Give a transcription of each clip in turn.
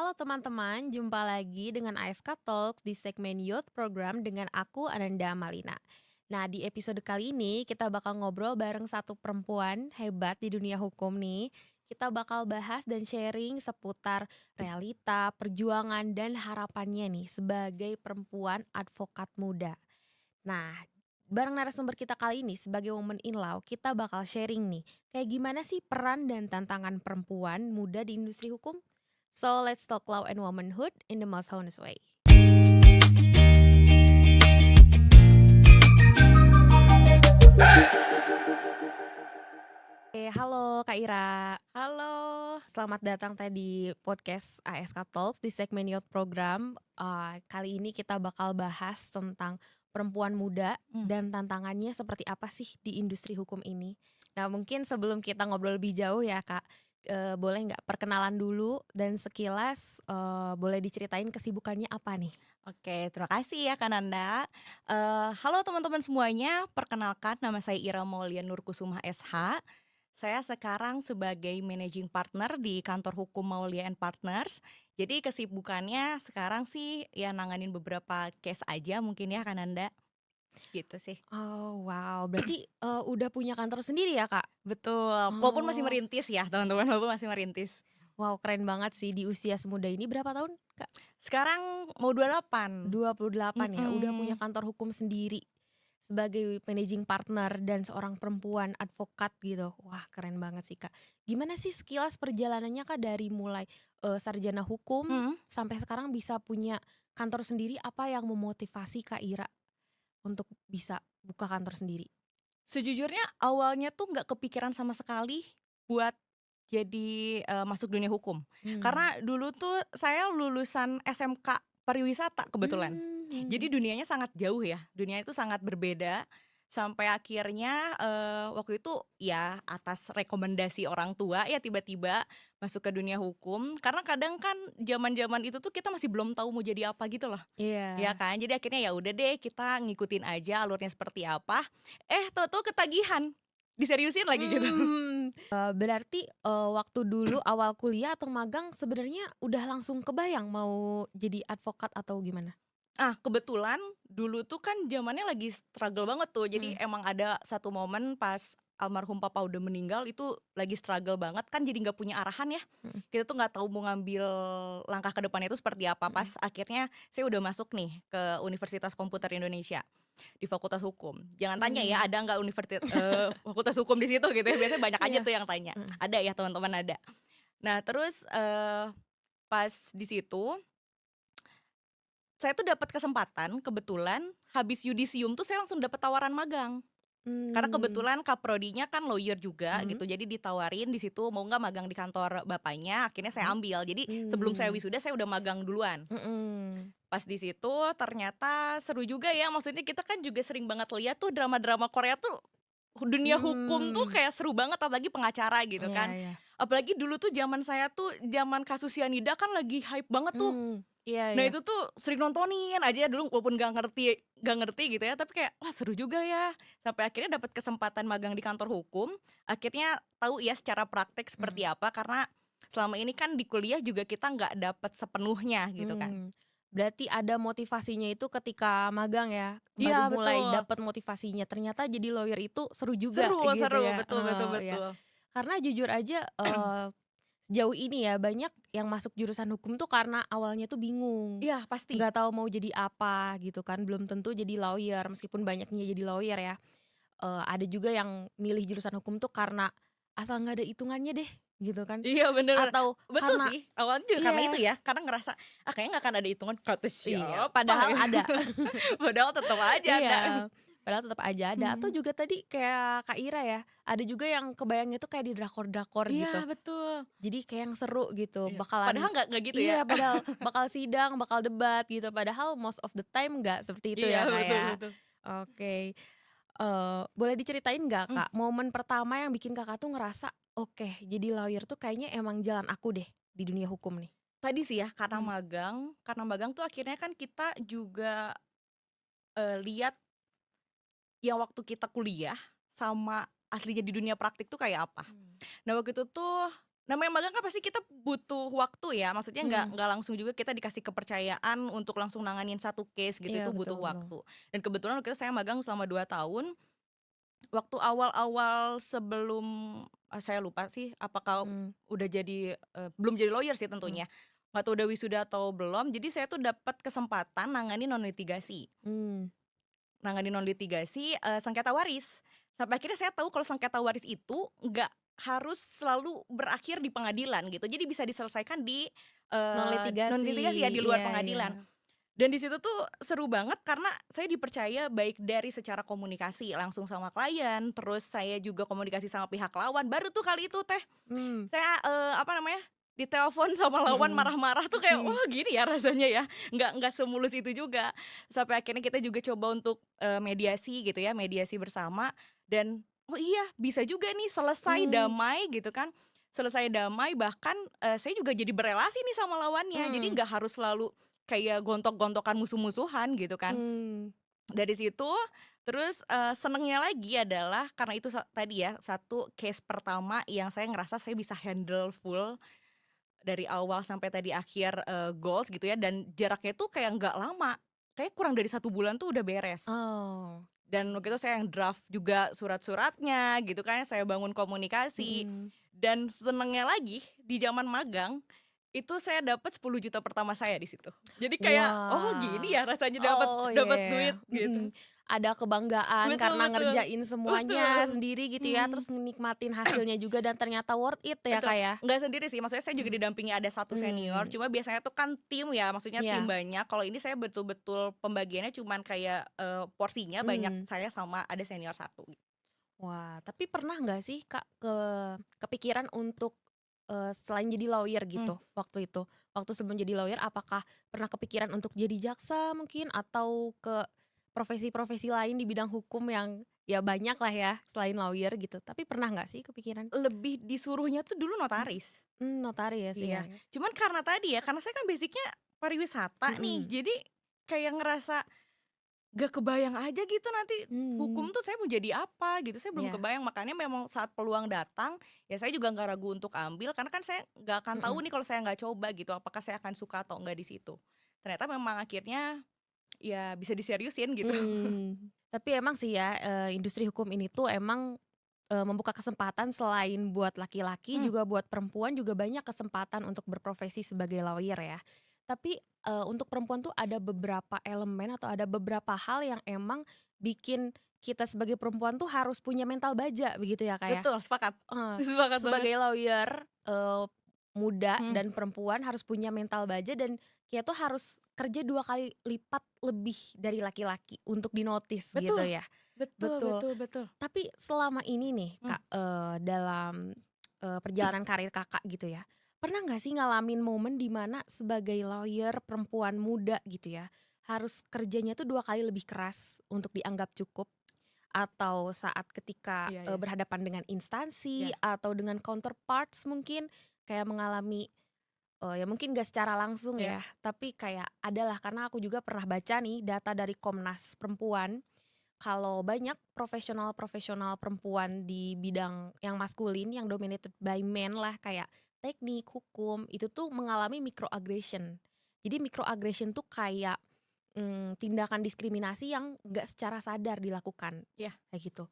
Halo teman-teman, jumpa lagi dengan ASK Talks di segmen Youth Program dengan aku Ananda Malina. Nah, di episode kali ini kita bakal ngobrol bareng satu perempuan hebat di dunia hukum nih. Kita bakal bahas dan sharing seputar realita, perjuangan, dan harapannya nih sebagai perempuan advokat muda. Nah, bareng narasumber kita kali ini sebagai Women in Law, kita bakal sharing nih, kayak gimana sih peran dan tantangan perempuan muda di industri hukum? So, let's talk law and womanhood in the most honest way. Halo Kak Ira. Halo. Selamat datang tadi podcast ASK Talks di segmen Youth Program. Kali ini kita bakal bahas tentang perempuan muda Mmm. dan tantangannya seperti apa sih di industri hukum ini. Nah, mungkin sebelum kita ngobrol lebih jauh ya Kak, boleh nggak perkenalan dulu dan sekilas boleh diceritain kesibukannya apa nih? Oke, terima kasih ya Kak Nanda. Halo teman-teman semuanya, perkenalkan nama saya Ira Maulia Nurkusuma SH. Saya sekarang sebagai managing partner di kantor hukum Maulia and Partners. Jadi kesibukannya sekarang sih ya nanganin beberapa case aja mungkin ya Kak Nanda, gitu sih. Oh wow, berarti udah punya kantor sendiri ya Kak? Betul, walaupun masih Oh, merintis ya teman-teman, walaupun masih merintis. wow keren banget sih di usia semuda ini. Berapa tahun Kak? Sekarang mau 28. 28 ya, udah punya Mhm. kantor hukum sendiri sebagai managing partner dan seorang perempuan advokat gitu. Wah, keren banget sih, Kak. Gimana sih sekilas perjalanannya, Kak, dari mulai, sarjana hukum Mhm. sampai sekarang bisa punya kantor sendiri, apa yang memotivasi Kak Ira untuk bisa buka kantor sendiri? Sejujurnya awalnya tuh nggak kepikiran sama sekali buat jadi, masuk dunia hukum. Mmm. Karena dulu tuh saya lulusan SMK pariwisata kebetulan. Jadi Mhm. dunianya sangat jauh ya, dunianya itu sangat berbeda, sampai akhirnya, waktu itu ya atas rekomendasi orang tua ya tiba-tiba masuk ke dunia hukum. Karena kadang kan zaman-zaman itu tuh kita masih belum tahu mau jadi apa gitu loh. Ya Iya. kan, jadi akhirnya ya udah deh kita ngikutin aja alurnya seperti apa, tahu-tahu ketagihan, diseriusin lagi gitu. Berarti, waktu dulu awal kuliah atau magang sebenarnya udah langsung kebayang mau jadi advokat atau gimana? Ah, kebetulan dulu tuh kan zamannya lagi struggle banget tuh, jadi Mhm. emang ada satu momen pas almarhum papa udah meninggal itu lagi struggle banget kan jadi nggak punya arahan ya, Mhm. kita tuh nggak tahu mau ngambil langkah ke depannya itu seperti apa, Mhm. pas akhirnya saya udah masuk nih ke Universitas Komputer Indonesia, di Fakultas Hukum. Jangan tanya ya Mmm. ada nggak fakultas hukum di situ gitu ya, biasanya banyak aja Iya. tuh yang tanya. Mhm. Ada ya teman-teman, ada. Nah terus, pas di situ, saya tuh dapat kesempatan kebetulan habis yudisium tuh saya langsung dapat tawaran magang. Karena Mmm. kebetulan kaprodinya kan lawyer juga Mhm. gitu, jadi ditawarin di situ mau nggak magang di kantor bapaknya, akhirnya saya Mhm. ambil. Jadi sebelum saya Mmm. wisuda saya udah magang duluan. Mhm. Pas di situ ternyata seru juga ya, maksudnya kita kan juga sering banget lihat tuh drama-drama Korea tuh, dunia hukum tuh Mmm. kayak seru banget apalagi pengacara gitu Iya kan. iya. Apalagi dulu tuh zaman saya tuh zaman kasus sianida kan lagi hype banget tuh. Iya Nah iya. itu tuh sering nontonin aja dulu walaupun nggak ngerti gitu ya, tapi kayak, wah seru juga ya. Sampai akhirnya dapat kesempatan magang di kantor hukum, akhirnya tahu ya secara praktek seperti Mhm. apa, karena selama ini kan di kuliah juga kita nggak dapat sepenuhnya gitu kan. Berarti ada motivasinya itu ketika magang ya? Baru Iya mulai betul, dapat motivasinya, ternyata jadi lawyer itu seru juga seru gitu seru, ya? betul betul Iya. betul. Karena jujur aja, sejauh ini ya banyak yang masuk jurusan hukum tuh karena awalnya tuh bingung, Iya pasti. nggak tahu mau jadi apa gitu kan, belum tentu jadi lawyer meskipun banyaknya jadi lawyer ya. Ada juga yang milih jurusan hukum tuh karena asal nggak ada hitungannya deh gitu kan, Iya bener bener. atau Betul karena sih, awalnya juga karena itu iya ya, karena ngerasa, kayaknya nggak akan ada hitungan, kata iya, siapa padahal ya? ada. Padahal tetep aja ada. Iya, padahal tetap aja ada, atau Mhm. juga tadi kayak Kak Ira ya, ada juga yang kebayangnya tuh kayak di drakor-drakor Iya gitu. betul. Jadi kayak yang seru gitu, Iya, bakalan padahal nggak gitu ya. iya, padahal bakal sidang, bakal debat gitu, padahal most of the time nggak seperti itu Iya, ya, Kak, betul ya. betul. Oke, boleh diceritain nggak, Mmm, Kak, momen pertama yang bikin Kakak tuh ngerasa, "Oke, jadi lawyer tuh kayaknya emang jalan aku deh di dunia hukum nih." tadi sih ya Mmm. karena magang tuh akhirnya kan kita juga, lihat yang waktu kita kuliah sama aslinya di dunia praktik tuh kayak apa. Mmm. Nah waktu itu tuh namanya magang kan pasti kita butuh waktu ya, maksudnya Mhm. nggak langsung juga kita dikasih kepercayaan untuk langsung nanganin satu case gitu, Iya, itu betul butuh betul. waktu. Dan kebetulan waktu itu saya magang selama 2 tahun, waktu awal-awal sebelum, saya lupa sih apakah Mmm, udah jadi, belum jadi lawyer sih mhm. tentunya, nggak tahu udah wisuda atau belum, jadi saya tuh dapat kesempatan nanganin non litigasi. Mmm. Nanganin non litigasi, sengketa waris. Sampai akhirnya saya tahu kalau sengketa waris itu nggak harus selalu berakhir di pengadilan gitu. Jadi bisa diselesaikan di, non Non-litigasi, litigasi ya, di luar iya iya. pengadilan. Dan di situ tuh seru banget karena saya dipercaya baik dari secara komunikasi langsung sama klien, terus saya juga komunikasi sama pihak lawan, baru tuh kali itu Teh, Mmm, saya, apa namanya, ditelepon sama lawan mhm. marah-marah tuh kayak, Mhm. "Wah gini ya rasanya ya?" Nggak semulus itu juga. Sampai akhirnya kita juga coba untuk, mediasi gitu ya, mediasi bersama dan, oh iya bisa juga nih selesai Mmm, damai gitu kan. Selesai damai bahkan, saya juga jadi berelasi nih sama lawannya. Jadi mhm. nggak harus selalu kayak gontok-gontokan musuh-musuhan gitu kan. Mmm. Dari situ, terus, senengnya lagi adalah karena itu tadi ya, satu case pertama yang saya ngerasa saya bisa handle full dari awal sampai tadi akhir, goals gitu ya dan jaraknya tuh kayak nggak lama, kayak kurang dari 1 bulan tuh udah beres. Oh. Dan waktu itu saya yang draft juga surat-suratnya gitu kan, saya bangun komunikasi, Mhm. dan senengnya lagi di zaman magang, itu saya dapat 10 juta pertama saya di situ. Jadi kayak, "Oh gini Wah. ya rasanya dapat Oh, iya dapat iya iya, duit," gitu. mhm. Ada kebanggaan Betul karena betul. ngerjain semuanya Betul. sendiri gitu ya, Mhm. terus nikmatin hasilnya juga dan ternyata worth it ya, Betul, Kak, ya? nggak sendiri sih, maksudnya saya juga Mhm. didampingi ada satu senior, Mmm, cuma biasanya tuh kan tim ya, maksudnya tim iya. banyak, kalau ini saya betul-betul pembagiannya cuman kayak, porsinya banyak Mmm. saya sama ada senior satu. Wah, tapi pernah nggak sih, Kak, kepikiran untuk, selain jadi lawyer Mmm, gitu waktu itu? Waktu sebelum jadi lawyer apakah pernah kepikiran untuk jadi jaksa mungkin atau ke profesi-profesi lain di bidang hukum yang ya banyak lah ya selain lawyer gitu, tapi pernah nggak sih kepikiran? lebih disuruhnya tuh dulu Mmm, notaris. notaris, iya Iya, iya. cuman karena tadi ya, karena saya kan basic-nya pariwisata nih, Mhm. jadi kayak ngerasa gak kebayang aja gitu nanti Mmm, hukum tuh saya mau jadi apa gitu, saya belum iya, kebayang. Makanya memang saat peluang datang, ya saya juga nggak ragu untuk ambil karena kan saya nggak akan tahu mhm. nih kalau saya nggak coba gitu, apakah saya akan suka atau enggak di situ. Ternyata memang akhirnya ya bisa diseriusin gitu. Tapi emang sih ya, industri hukum ini tuh emang, membuka kesempatan selain buat laki-laki Mmm, juga buat perempuan juga banyak kesempatan untuk berprofesi sebagai lawyer ya. Tapi, untuk perempuan tuh ada beberapa elemen atau ada beberapa hal yang emang bikin kita sebagai perempuan tuh harus punya mental baja begitu ya, Kak, ya? betul sepakat. Heeh, Sepakat banget. sebagai lawyer, muda Mhm, dan perempuan harus punya mental baja dan kita tuh harus kerja 2 kali lipat lebih dari laki-laki untuk di-notice gitu betul, ya. betul Betul. betul betul. Tapi selama ini nih Mmm, Kak, dalam, perjalanan karir Kakak gitu ya, pernah nggak sih ngalamin momen di mana sebagai lawyer perempuan muda gitu ya, harus kerjanya tuh 2 kali lebih keras untuk dianggap cukup? Atau saat ketika, iya iya, berhadapan dengan instansi iya atau dengan counterparts mungkin kayak mengalami, ya mungkin gak secara langsung iya, ya, tapi kayak adalah karena aku juga pernah baca nih data dari Komnas Perempuan, kalau banyak profesional-profesional perempuan di bidang yang maskulin yang dominated by men lah kayak teknik, hukum, itu tuh mengalami microaggression. Jadi microaggression tuh kayak, tindakan diskriminasi yang nggak secara sadar dilakukan, iya. kayak gitu.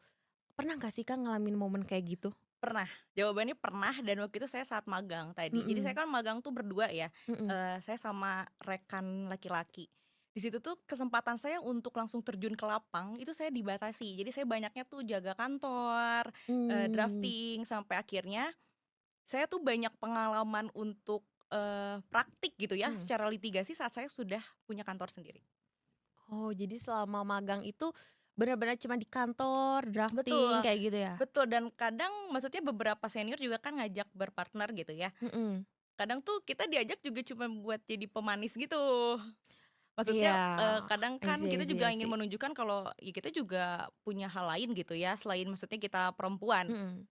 Pernah nggak sih Kak ngalamin momen kayak gitu? Pernah, jawabannya pernah dan waktu itu saya saat magang tadi. Jadi saya Mhm, kan magang tuh berdua ya, mhm. saya sama rekan laki-laki. Di situ tuh kesempatan saya untuk langsung terjun ke lapang itu saya dibatasi. Jadi saya banyaknya tuh jaga kantor, Mmm, drafting, sampai akhirnya saya tuh banyak pengalaman untuk, praktik gitu ya mhm. secara litigasi saat saya sudah punya kantor sendiri. Oh jadi selama magang itu benar-benar cuma di kantor, drafting, Betul, kayak gitu ya? betul dan kadang maksudnya beberapa senior juga kan ngajak berpartner gitu ya. Mhm. Kadang tuh kita diajak juga cuma buat jadi pemanis gitu. Iya, Maksudnya, kadang I kan see I kita see I juga ingin see. menunjukkan kalau, ya kita juga punya hal lain gitu ya, selain maksudnya kita perempuan. Mhm.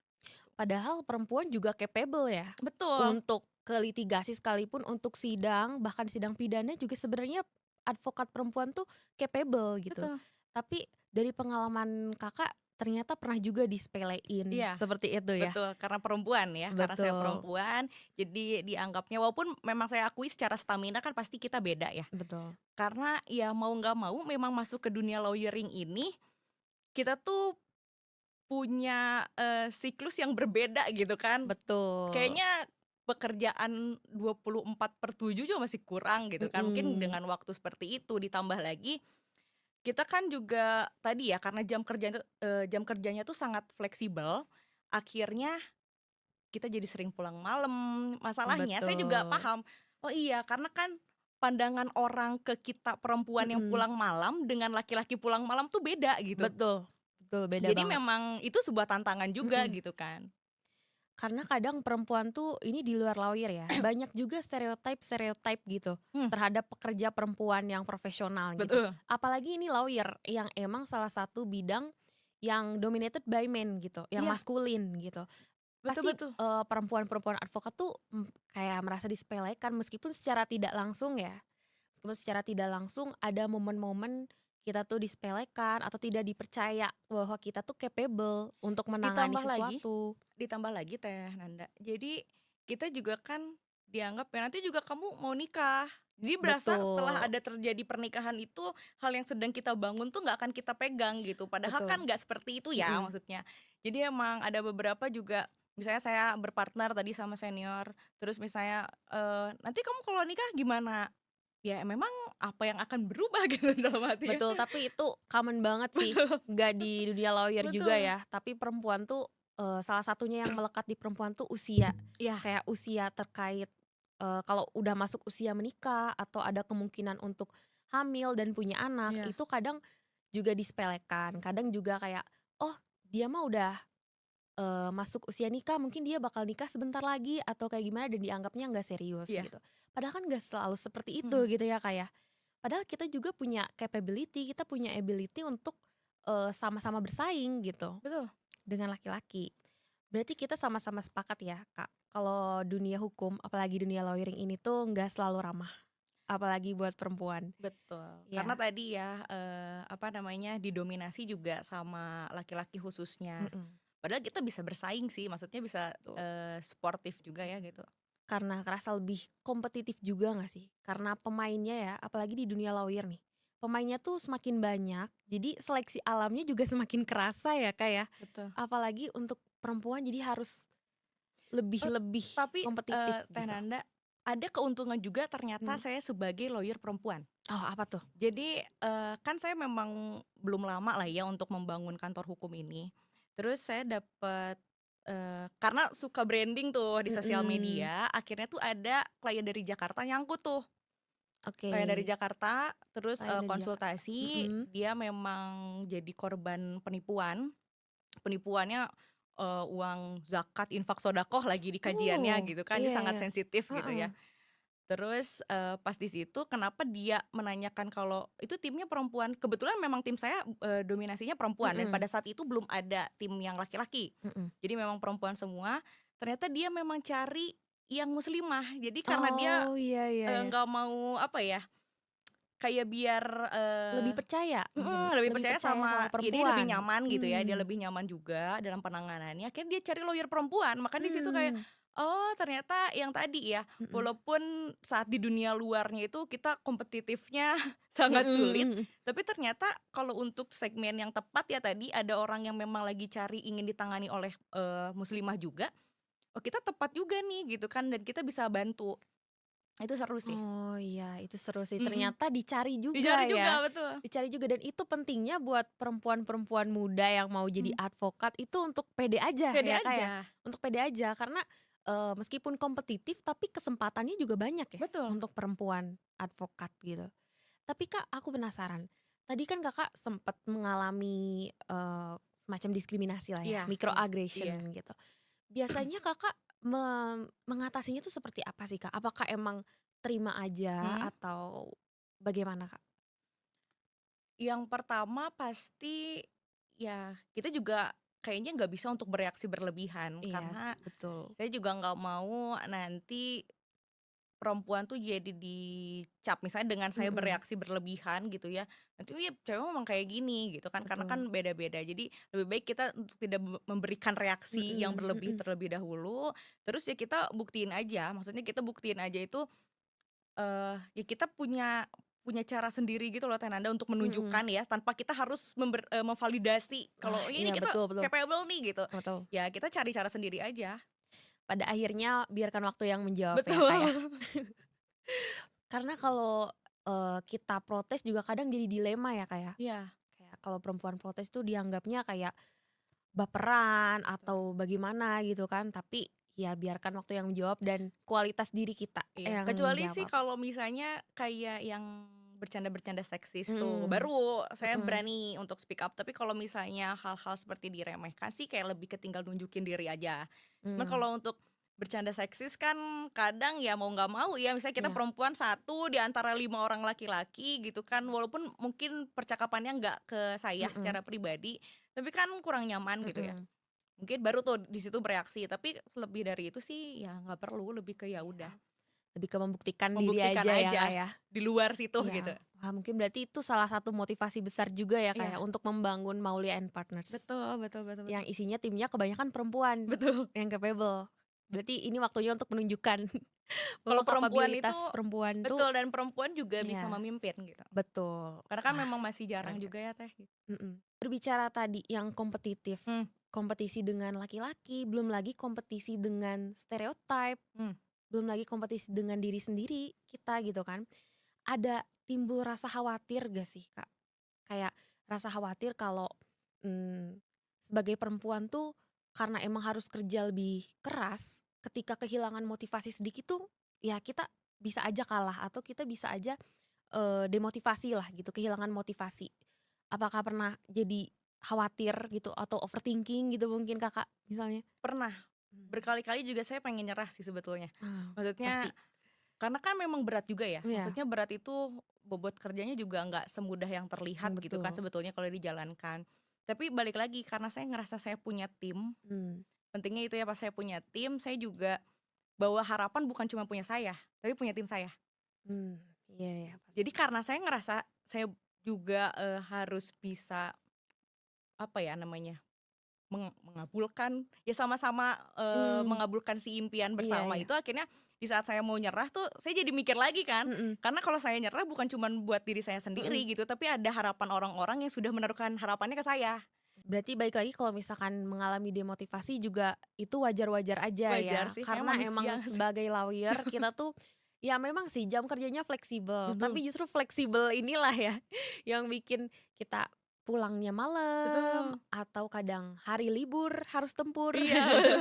Padahal perempuan juga capable ya, Betul untuk ke litigasi sekalipun untuk sidang, bahkan sidang pidana juga sebenarnya advokat perempuan tuh capable gitu. betul. Tapi dari pengalaman Kakak ternyata pernah juga disepelein, Iya, seperti itu ya? betul, karena perempuan ya, karena saya Betul, perempuan, jadi dianggapnya walaupun memang saya akui secara stamina kan pasti kita beda ya. betul, Karena ya mau nggak mau memang masuk ke dunia lawyering ini, kita tuh punya, siklus yang berbeda gitu kan. betul, Kayaknya pekerjaan 24/7 juga masih kurang gitu kan, mungkin mhm, dengan waktu seperti itu ditambah lagi kita kan juga tadi ya karena jam kerjanya tuh sangat fleksibel, akhirnya kita jadi sering pulang malam. Masalahnya saya juga betul, paham, oh iya karena kan pandangan orang ke kita perempuan yang mhm, pulang malam dengan laki-laki pulang malam tuh beda gitu. betul, betul beda Jadi banget, memang itu sebuah tantangan juga mhm. gitu kan. Karena kadang perempuan tuh ini di luar lawyer ya, banyak juga stereotype gitu Hmm, terhadap pekerja perempuan yang profesional gitu. betul. Apalagi ini lawyer yang emang salah satu bidang yang dominated by men gitu, yang Iya, maskulin gitu. betul Pasti, betul. perempuan-perempuan advokat tuh, kayak merasa disepelekan meskipun secara tidak langsung ya, meskipun secara tidak langsung ada momen-momen kita tuh disepelekan atau tidak dipercaya bahwa kita tuh capable untuk menangani Ditambah lagi sesuatu. ditambah lagi Teh Nanda, jadi kita juga kan dianggap ya, "Nanti juga kamu mau nikah." Jadi berasa setelah Betul, ada terjadi pernikahan itu, hal yang sedang kita bangun tuh nggak akan kita pegang gitu, padahal kan betul, nggak seperti itu ya mhm, maksudnya. Jadi emang ada beberapa juga misalnya saya berpartner tadi sama senior, terus misalnya, "Nanti kamu kalau nikah gimana?" Ya memang apa yang akan berubah gitu dalam hati ya. betul, tapi itu common banget sih, Betul nggak di dunia lawyer juga betul. ya, tapi perempuan tuh, salah satunya yang melekat di perempuan tuh usia. Iya Kayak usia terkait, kalau udah masuk usia menikah atau ada kemungkinan untuk hamil dan punya anak, iya. itu kadang juga disepelekan, kadang juga kayak, "Oh, dia mah udah, masuk usia nikah, mungkin dia bakal nikah sebentar lagi," atau kayak gimana dan dianggapnya nggak serius Iya, gitu. Padahal kan nggak selalu seperti itu mhm, gitu ya, Kak, ya. Padahal kita juga punya capability, kita punya ability untuk, sama-sama bersaing gitu betul. dengan laki-laki. Berarti kita sama-sama sepakat ya, Kak, kalau dunia hukum, apalagi dunia lawyering ini tuh nggak selalu ramah, apalagi buat perempuan. Betul, karena Ya, tadi ya, apa namanya, didominasi juga sama laki-laki khususnya. mhm, Padahal kita bisa bersaing sih, maksudnya bisa, betul. sportif juga ya gitu. Karena kerasa lebih kompetitif juga nggak sih? Karena pemainnya ya, apalagi di dunia lawyer nih, pemainnya tuh semakin banyak, jadi seleksi alamnya juga semakin kerasa ya, Kak, ya. Betul. Apalagi untuk perempuan jadi harus lebih Oh, lebih tapi, kompetitif Teh gitu. Nanda, ada keuntungan juga ternyata Mhm. saya sebagai lawyer perempuan. Oh, apa tuh? Jadi, kan saya memang belum lama lah ya untuk membangun kantor hukum ini. Terus saya dapat, karena suka branding tuh di sosial Mhm, media, akhirnya tuh ada klien dari Jakarta nyangkut tuh. oke. Kayak dari Jakarta, terus, Klien dari Jakarta. konsultasi, Mhm. dia memang jadi korban penipuan. Penipuannya, uang zakat, infak, sedekah lagi di kajiannya Oh, gitu kan, dia iya sangat iya. sensitif gitu Heeh. ya. Terus, pas di situ kenapa dia menanyakan kalau itu timnya perempuan, kebetulan memang tim saya, dominasinya perempuan dan pada Mhm saat itu belum ada tim yang laki-laki. mhm. Jadi memang perempuan semua, ternyata dia memang cari yang muslimah. Jadi karena dia, Oh, iya iya iya. nggak mau apa ya, kayak biar, Lebih percaya mungkin, lebih lebih percaya percaya sama sama ya dia lebih perempuan? nyaman gitu ya, dia Mmm, lebih nyaman juga dalam penanganannya, akhirnya dia cari lawyer perempuan. Maka di situ kayak, mmm, oh ternyata yang tadi ya, mhm. walaupun saat di dunia luarnya itu kita kompetitifnya sangat sulit, Mhm mhm. tapi ternyata kalau untuk segmen yang tepat ya tadi, ada orang yang memang lagi cari ingin ditangani oleh, muslimah juga, oh kita tepat juga nih gitu kan dan kita bisa bantu. Itu seru sih. Oh, iya, itu seru sih, Mhm, ternyata dicari dicari juga juga, ya, betul. dicari juga dan itu pentingnya buat perempuan-perempuan muda yang mau jadi Mhm, advokat itu untuk pede aja pede ya, Kak, ya, aja, untuk pede aja karena, meskipun kompetitif tapi kesempatannya juga banyak ya betul. untuk perempuan advokat gitu. Tapi, Kak, aku penasaran, tadi kan Kakak sempet mengalami, semacam diskriminasi lah ya, Iya iya microaggression iya. gitu. Biasanya Kakak mengatasinya tuh seperti apa sih, Kak? Apakah emang terima aja Mhm. atau bagaimana, Kak? Yang pertama pasti, ya kita juga kayaknya nggak bisa untuk bereaksi berlebihan, Iya karena betul. saya juga nggak mau nanti perempuan tuh jadi dicap misalnya dengan saya Mhm, bereaksi berlebihan gitu ya, nanti, "Oh ya cewek memang kayak gini," gitu kan, karena betul. kan beda-beda. Jadi lebih baik kita untuk tidak memberikan reaksi yang Mhm berlebih mhm. terlebih dahulu, terus ya kita buktiin aja, maksudnya kita buktiin aja itu, ya kita punya punya cara sendiri gitu loh Teh Nanda untuk Mhm. menunjukkan ya, tanpa kita harus memvalidasi Wah, kalau, "Ya iya ini kita betul betul, capable nih," gitu. betul. Ya kita cari cara sendiri aja. Pada akhirnya biarkan waktu yang menjawab ya, Kak, ya. Betul. Karena kalau, kita protes juga kadang jadi dilema ya, Kak, ya. Iya, Kayak kalau perempuan protes tuh dianggapnya kayak baperan betul. atau bagaimana gitu kan, tapi ya biarkan waktu yang menjawab dan kualitas diri kita Iya, yang kecuali sih menjawab. kalau misalnya kayak yang bercanda-bercanda seksis tuh, Mhm, baru saya mhm, berani untuk speak up. Tapi kalau misalnya hal-hal seperti diremehkan sih kayak lebih ke tinggal nunjukin diri aja. Cuman mmm, kalau untuk bercanda seksis kan kadang ya mau nggak mau ya, misalnya kita iya, perempuan satu di antara 5 orang laki-laki gitu kan, walaupun mungkin percakapannya nggak ke saya mhm, secara pribadi, tapi kan kurang nyaman gitu ya. mhm, Mungkin baru tuh di situ bereaksi, tapi lebih dari itu sih ya nggak perlu, lebih ke ya iya. udah. Lebih ke membuktikan diri Membuktikan aja ya, Kak, aja, ya? di luar situ gitu. Iya. Wah, mungkin berarti itu salah satu motivasi besar juga ya, Kak, ya, Iya, untuk membangun Maulia and Partners, betul betul betul betul. yang isinya timnya kebanyakan perempuan Betul. yang capable. Berarti ini waktunya untuk menunjukkan bahwa Kalau perempuan itu kapabilitas perempuan tuh betul, dan perempuan juga bisa ya, memimpin gitu. betul. Karena kan Wah, memang masih jarang keren keren. juga ya Teh, gitu. Berbicara tadi yang kompetitif, Mmm, kompetisi dengan laki-laki, belum lagi kompetisi dengan stereotype, mmm, belum lagi kompetisi dengan diri sendiri kita gitu kan. Ada timbul rasa khawatir gak sih, Kak? Kayak rasa khawatir kalau, mmm, sebagai perempuan tuh karena emang harus kerja lebih keras, ketika kehilangan motivasi sedikit tuh ya kita bisa aja kalah atau kita bisa aja, demotivasi lah gitu, kehilangan motivasi. Apakah pernah jadi khawatir gitu atau overthinking gitu mungkin Kakak misalnya? pernah. Mmm, Berkali-kali juga saya pengen nyerah sih sebetulnya. ah, Maksudnya pasti. karena kan memang berat juga ya, Iya, maksudnya berat itu bobot kerjanya juga nggak semudah yang terlihat gitu kan betul. sebetulnya kalau dijalankan. Tapi balik lagi karena saya ngerasa saya punya tim, Mmm, pentingnya itu ya pas saya punya tim, saya juga bawa harapan bukan cuma punya saya, tapi punya tim saya. mmm, iya iya Jadi pasti. karena saya ngerasa saya juga, harus bisa, apa ya namanya, mengabulkan, ya sama-sama, Mmm, mengabulkan si impian iya bersama iya, itu akhirnya di saat saya mau nyerah tuh saya jadi mikir lagi kan, mhm karena kalau saya nyerah bukan cuman buat diri saya mhm. sendiri gitu, tapi ada harapan orang-orang yang sudah menaruhkan harapannya ke saya. Berarti balik lagi kalau misalkan mengalami demotivasi juga itu wajar-wajar aja ya, Wajar sih, memang karena manusia emang nggak sih? sebagai lawyer kita tuh ya memang sih jam kerjanya fleksibel, Betul tapi justru fleksibel inilah ya yang bikin kita pulangnya malam betul. atau kadang hari libur harus tempur. Iya, betul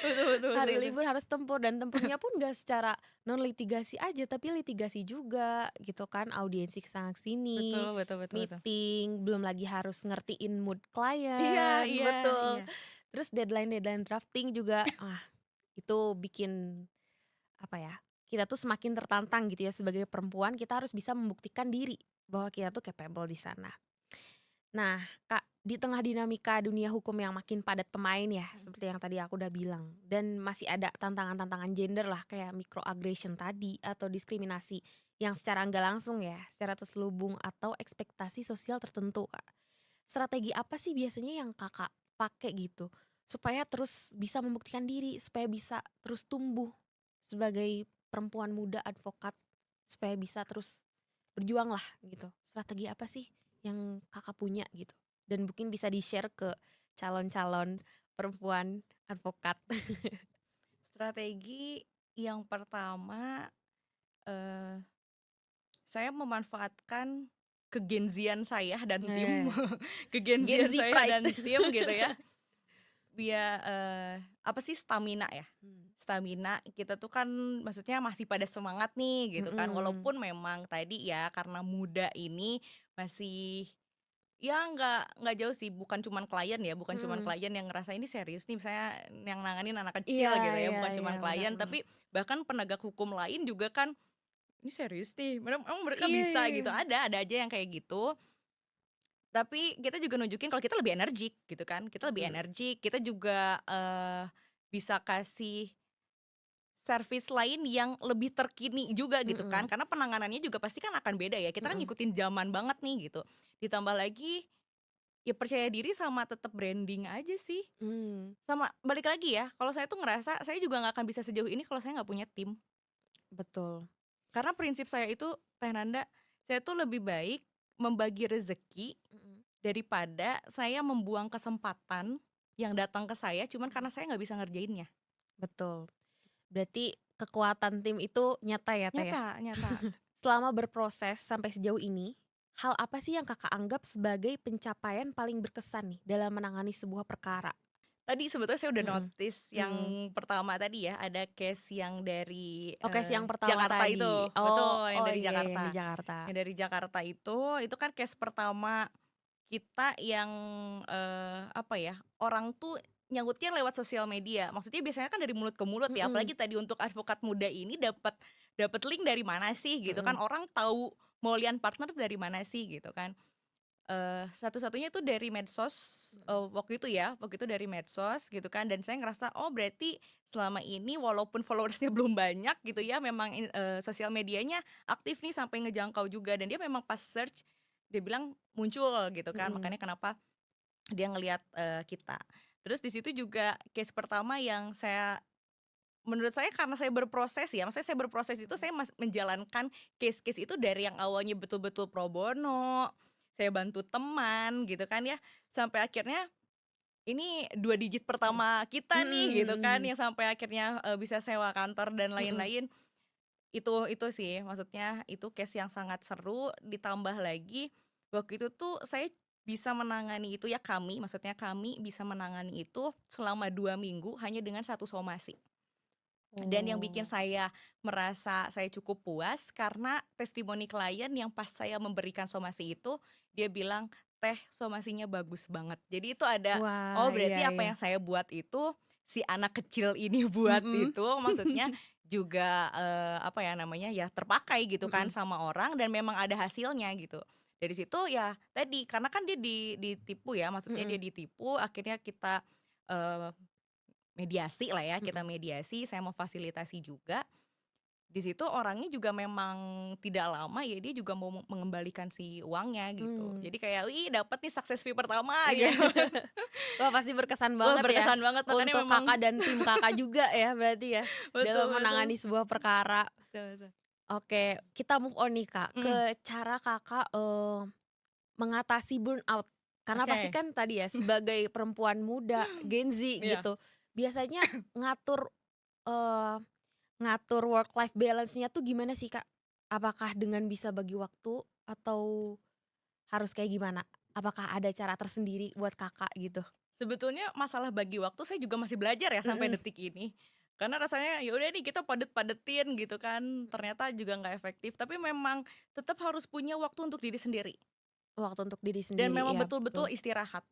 betul betul Hari betul. libur harus tempur dan tempurnya pun gak secara non litigasi aja, tapi litigasi juga gitu kan, audiensi ke sana sini, Betul betul betul betul. meeting, belum lagi harus ngertiin mood Iya klien, iya betul. iya. Terus deadline-deadline drafting juga, itu bikin apa ya, kita tuh semakin tertantang gitu ya sebagai perempuan, kita harus bisa membuktikan diri bahwa kita tuh capable di sana. Nah, Kak, di tengah dinamika dunia hukum yang makin padat pemain ya, seperti yang tadi aku udah bilang, dan masih ada tantangan-tantangan gender lah kayak microaggression tadi atau diskriminasi yang secara nggak langsung ya, secara terselubung atau ekspektasi sosial tertentu, Kak. Strategi apa sih biasanya yang Kakak pakai gitu supaya terus bisa membuktikan diri, supaya bisa terus tumbuh sebagai perempuan muda advokat, supaya bisa terus berjuang lah gitu. Strategi apa sih yang Kakak punya gitu? Dan mungkin bisa di-share ke calon-calon perempuan advokat. Strategi yang pertama, eee, saya memanfaatkan kegenzian saya dan tim, Nah, Gen kegenzian Z saya pride. dan tim gitu ya, biar, apa sih, stamina ya, Mmm, stamina kita tuh kan maksudnya masih pada semangat nih gitu kan, mhm, walaupun memang tadi ya karena muda ini masih ya nggak jauh sih, bukan cuman klien ya, bukan cuman mhm. klien yang ngerasa ini serius nih, misalnya yang nanganin anak Iya kecil gitu ya, iya bukan iya, cuman benar klien, benar. tapi bahkan penegak hukum lain juga kan, "Ini serius nih, emang mereka Iya bisa?" iya gitu, iya. ada aja yang kayak gitu. Tapi kita juga nunjukin kalau kita lebih energik gitu kan, kita lebih Mmm, energik, kita juga, bisa kasih service lain yang lebih terkini juga gitu kan, Mhm, karena penanganannya juga pasti kan akan beda ya, kita kan mhm, ngikutin zaman banget nih gitu. Ditambah lagi, ya percaya diri sama tetap branding aja sih. mmm, Sama balik lagi ya, kalau saya tuh ngerasa saya juga nggak akan bisa sejauh ini kalau saya nggak punya tim. betul, Karena prinsip saya itu, Teh Nanda, saya tuh lebih baik membagi rezeki mhm, daripada saya membuang kesempatan yang datang ke saya cuman mhm, karena saya nggak bisa ngerjainnya. betul. Berarti kekuatan tim itu nyata ya, Teh, ya? Nyata nyata. Selama berproses sampai sejauh ini, hal apa sih yang Kakak anggap sebagai pencapaian paling berkesan nih dalam menangani sebuah perkara? Tadi sebetulnya saya udah Mhm, notice yang mhm. pertama tadi ya, ada case yang dari, Oh, case yang pertama Jakarta tadi. itu, Oh betul, yang oh dari iya yang di Jakarta. Jakarta. Yang dari Jakarta itu kan case pertama kita yang, apa ya, orang tuh nyangkutnya lewat sosial media. Maksudnya biasanya kan dari mulut ke mulut ya, Mhm, apalagi tadi untuk advokat muda ini dapat dapat link dari mana sih gitu kan, mhm, orang tahu Moulian Partners dari mana sih gitu kan. Satu-satunya itu dari medsos, mhm, waktu itu dari medsos gitu kan, dan saya ngerasa, oh berarti selama ini walaupun followersnya belum banyak gitu ya, memang sosial medianya aktif nih sampai ngejangkau juga, dan dia memang pas search, dia bilang muncul gitu kan, mhm, makanya kenapa dia ngelihat, kita. Terus di situ juga case pertama yang menurut saya karena saya berproses ya, maksudnya saya berproses itu mhm. saya menjalankan case-case itu dari yang awalnya betul-betul pro bono, saya bantu teman gitu kan ya, sampai akhirnya ini 2 digit Mhm, pertama kita nih gitu kan, mhm, yang sampai akhirnya, bisa sewa kantor dan mhm, lain-lain. Itu sih maksudnya itu case yang sangat seru, ditambah lagi waktu itu tuh saya bisa menangani itu ya, maksudnya kami bisa menangani itu selama 2 minggu hanya dengan satu somasi. Dan yang bikin oh, saya merasa saya cukup puas karena testimoni klien yang pas saya memberikan somasi itu, dia bilang, "Teh, somasinya bagus banget." Jadi itu ada, oh wah, iya berarti apa iya, yang saya buat itu, si anak kecil ini buat mhm, itu maksudnya juga, apa ya namanya, ya terpakai gitu kan mhm, sama orang dan memang ada hasilnya gitu. Dari situ ya tadi, karena kan dia ditipu ya, maksudnya dia mhm, ditipu akhirnya kita, eee mediasi lah ya, kita mhm, mediasi, saya memfasilitasi juga. Di situ orangnya juga memang tidak lama ya, dia juga mau mengembalikan si uangnya gitu. mmm, Jadi kayak, "Wih dapet nih sukses fee pertama," iya. gitu. Wah, pasti berkesan Wah banget ya, berkesan banget, makanya untuk memang Kakak dan tim Kakak juga ya berarti ya, dalam betul betul. menangani sebuah perkara. Betul betul. Oke, kita move on nih Kak, ke Mhm, cara Kakak, mengatasi burnout. Karena pasti oke. kan tadi ya, sebagai perempuan muda, Gen Z Iya. gitu, biasanya ngatur, eee, ngatur work life balance-nya tuh gimana sih Kak? Apakah dengan bisa bagi waktu atau harus kayak gimana? Apakah ada cara tersendiri buat Kakak gitu? Sebetulnya masalah bagi waktu saya juga masih belajar ya sampai Mhm, detik ini. Karena rasanya ya udah nih kita padet-padetin gitu kan, mhm, ternyata juga nggak efektif, tapi memang tetap harus punya waktu untuk diri sendiri. waktu untuk diri Dan sendiri, memang iya betul. betul-betul istirahat,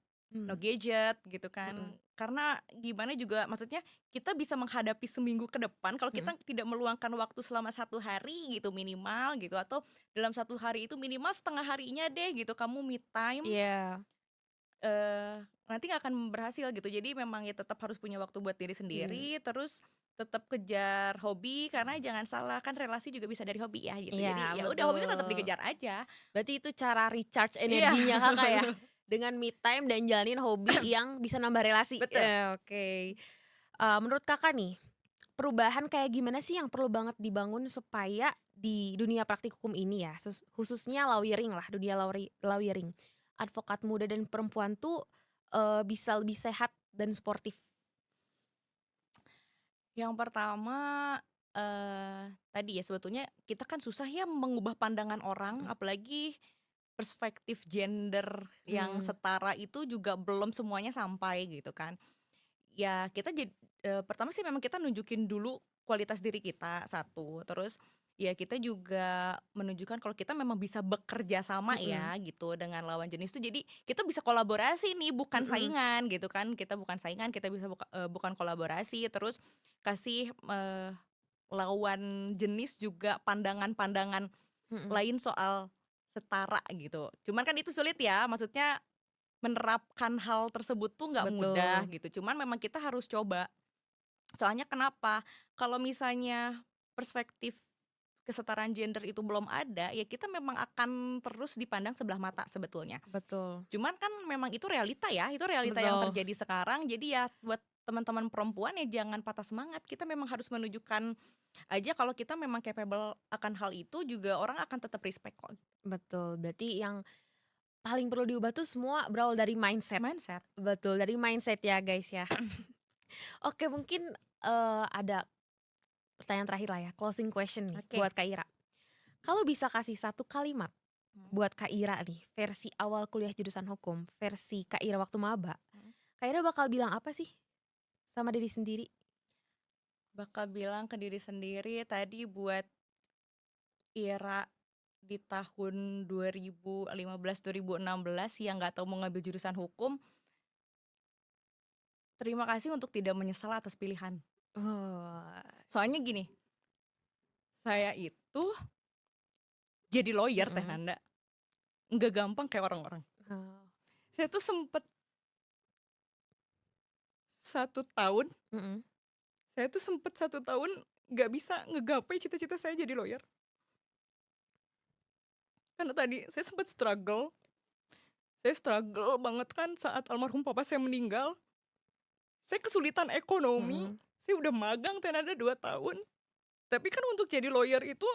no Mmm, gadget gitu kan. mhm, Karena gimana juga maksudnya kita bisa menghadapi seminggu ke depan kalau mhm, kita tidak meluangkan waktu selama 1 hari gitu minimal gitu, atau dalam 1 hari itu minimal setengah harinya deh gitu kamu me time, iya, nanti nggak akan berhasil gitu. Jadi memang ya tetap harus punya waktu buat diri mhm, sendiri, terus tetap kejar hobi karena jangan salah kan relasi juga bisa dari hobi ya gitu. iya Jadi ya udah hobinya tetap betul. dikejar aja. Berarti itu cara recharge Iya, energinya Kakak ya? Dengan me time dan jalanin hobi yang bisa nambah relasi? betul. Oke. Menurut Kakak nih, perubahan kayak gimana sih yang perlu banget dibangun supaya di dunia praktik hukum ini ya, khususnya lawyering lah, dunia lawyering, advokat muda dan perempuan tuh, bisa lebih sehat dan sportif? Yang pertama, tadi ya sebetulnya kita kan susah ya mengubah pandangan orang, Mhm, apalagi perspektif gender yang mmm, setara itu juga belum semuanya sampai gitu kan. Ya kita pertama sih memang kita nunjukin dulu kualitas diri kita, satu, terus ya kita juga menunjukkan kalau kita memang bisa bekerja sama mhm, ya gitu dengan lawan jenis tuh, jadi kita bisa kolaborasi nih bukan mhm, saingan gitu kan, kita bukan saingan, kita bisa bukan kolaborasi, terus kasih, lawan jenis juga pandangan-pandangan mhm, lain soal setara gitu. Cuman kan itu sulit ya, maksudnya menerapkan hal tersebut tuh nggak mudah betul, gitu, cuman memang kita harus coba. Soalnya kenapa? Kalau misalnya perspektif kesetaraan gender itu belum ada, ya kita memang akan terus dipandang sebelah mata sebetulnya. Betul. Cuman kan memang itu realita ya, itu realita yang Betul. terjadi sekarang. Jadi ya buat teman-teman perempuan ya jangan patah semangat. Kita memang harus menunjukkan aja kalau kita memang capable akan hal itu, juga orang akan tetap respect kok. Betul. Berarti yang paling perlu diubah tuh semua berawal dari mindset. Mindset. Betul, dari mindset ya guys ya. Oke mungkin, ada pertanyaan terakhir lah ya, closing question nih Oke. buat Kak Ira. Kalau bisa kasih satu kalimat Hmm. buat Kak Ira nih, versi awal kuliah jurusan hukum, versi Kak Ira waktu maba, Hmm. Kak Ira bakal bilang apa sih sama diri sendiri? Bakal bilang ke diri sendiri tadi buat Ira di tahun 2015, 2016 yang nggak tahu mau ngambil jurusan hukum, terima kasih untuk tidak menyesal atas pilihan. Oh, Soalnya gini, saya itu jadi lawyer Teh mhm, Nanda, nggak gampang kayak orang-orang. oh, Saya tuh sempet 1 tahun, mhm, saya tuh sempet 1 tahun nggak bisa ngegapai cita-cita saya jadi lawyer. Karena tadi saya struggle banget kan saat almarhum papa saya meninggal. Saya kesulitan ekonomi, mhm, saya udah magang Teh Nanda 2 tahun. Tapi kan untuk jadi lawyer itu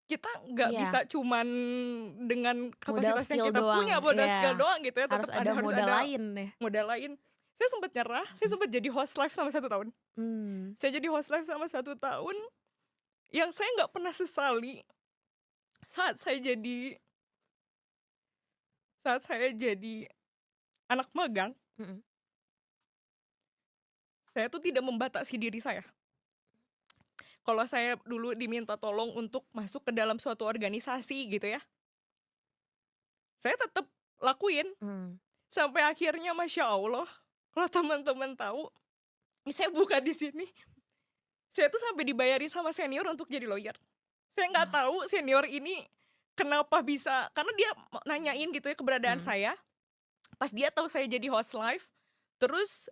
kita nggak bisa iya, cuman dengan modal kapasitas yang skill kita punya, doang, modal skill iya, doang gitu ya, harus tetap ada harus modal ada lain ya. modal lain. Saya sempet nyerah, saya Mhm, sempet jadi housewife selama 1 tahun. mmm, Saya jadi housewife selama 1 tahun, yang saya nggak pernah sesali saat saya jadi saat saya jadi anak magang, mhm, saya tuh tidak membatasi diri saya. Kalau saya dulu diminta tolong untuk masuk ke dalam suatu organisasi gitu ya, saya tetap lakuin. mmm, Sampai akhirnya Masya Allah, kalau teman-teman tahu, saya buka di sini, saya tuh sampai dibayarin sama senior untuk jadi lawyer. Saya nggak oh, tahu senior ini kenapa bisa, karena dia nanyain gitu ya keberadaan mhm, saya, pas dia tahu saya jadi host live, terus,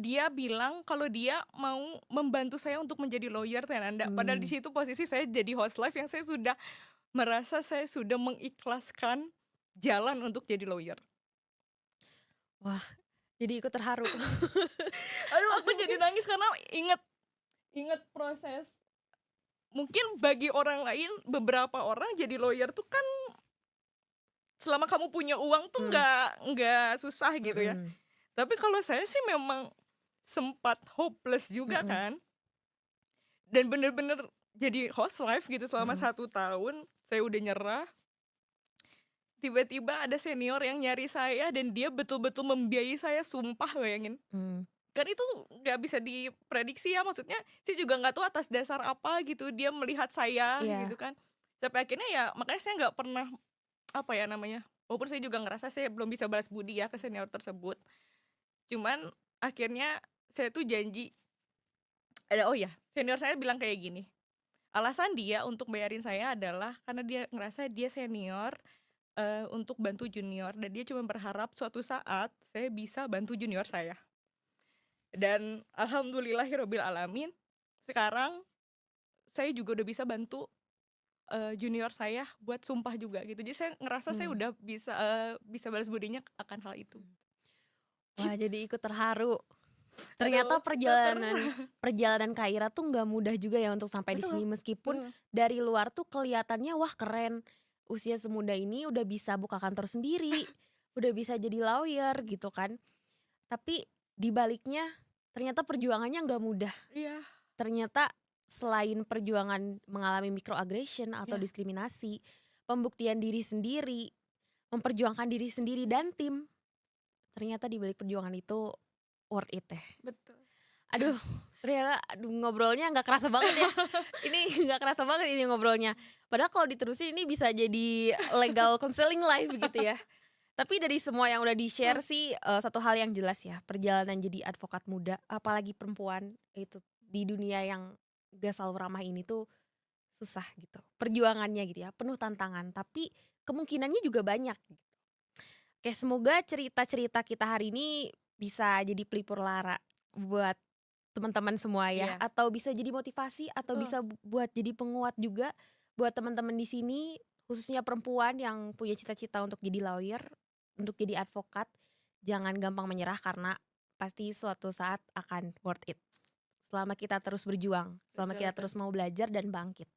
dia bilang kalau dia mau membantu saya untuk menjadi lawyer Tenanda. Padahal di mmm. situ posisi saya jadi host live yang saya sudah merasa saya sudah mengikhlaskan jalan untuk jadi lawyer. Wah, jadi ikut terharu. Aduh aku Oke jadi mungkin nangis karena inget inget proses. Mungkin bagi orang lain, beberapa orang jadi lawyer tuh kan selama kamu punya uang tuh mmm, nggak susah gitu ya. mhm, Tapi kalau saya sih memang sempat hopeless juga mhm, kan, dan bener-bener jadi housewife gitu selama mhm, 1 tahun, saya udah nyerah, tiba-tiba ada senior yang nyari saya dan dia betul-betul membiayai saya, sumpah bayangin. mmm, Kan itu nggak bisa diprediksi ya, maksudnya saya juga nggak tahu atas dasar apa gitu dia melihat saya gitu iya, kan. Sampai akhirnya ya makanya saya nggak pernah, apa ya namanya, walaupun saya juga ngerasa saya belum bisa balas budi ya ke senior tersebut. Cuman akhirnya saya tuh janji oh ya, senior saya bilang kayak gini, alasan dia untuk bayarin saya adalah karena dia ngerasa dia senior, untuk bantu junior dan dia cuma berharap suatu saat saya bisa bantu junior saya. Dan alhamdulillahirabbil alamin, sekarang saya juga udah bisa bantu, junior saya buat sumpah juga gitu. Jadi saya ngerasa saya mmm, udah bisa, bisa balas budinya akan hal itu. mmm. Wah, Gitu. jadi ikut terharu. Aduh Ternyata baper. perjalanan perjalanan Kak Ira tuh nggak mudah juga ya untuk sampai di Betul sini meskipun betul. dari luar tuh kelihatannya wah keren, usia semuda ini udah bisa buka kantor sendiri, udah bisa jadi lawyer gitu kan. Tapi di baliknya ternyata perjuangannya nggak mudah. Iya Ternyata selain perjuangan mengalami microaggression atau iya, diskriminasi, pembuktian diri sendiri, memperjuangkan diri sendiri dan tim, ternyata di balik perjuangan itu worth it ya. betul. Aduh, ternyata aduh ngobrolnya nggak kerasa banget ya. Ini nggak kerasa banget ini ngobrolnya. Padahal kalau diterusin ini bisa jadi legal counseling live gitu ya. Tapi dari semua yang udah di-share sih, satu hal yang jelas ya, perjalanan jadi advokat muda, apalagi perempuan, itu di dunia yang gak selalu ramah ini tuh susah gitu. Perjuangannya gitu ya, penuh tantangan, tapi kemungkinannya juga banyak gitu. Oke, semoga cerita-cerita kita hari ini bisa jadi pelipur lara buat teman-teman semua ya, Iya, atau bisa jadi motivasi atau betul. bisa buat jadi penguat juga buat teman-teman di sini, khususnya perempuan yang punya cita-cita untuk jadi lawyer, untuk jadi advokat. Jangan gampang menyerah karena pasti suatu saat akan worth it. Selama kita terus berjuang, selama Betul kita betul. terus mau belajar dan bangkit.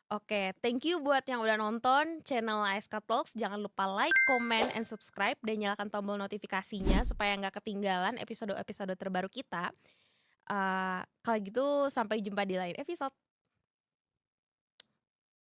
Oke, thank you buat yang udah nonton channel ASK Talks. Jangan lupa like, comment, and subscribe dan nyalakan tombol notifikasinya supaya nggak ketinggalan episode-episode terbaru kita. Kalau gitu sampai jumpa di lain episode.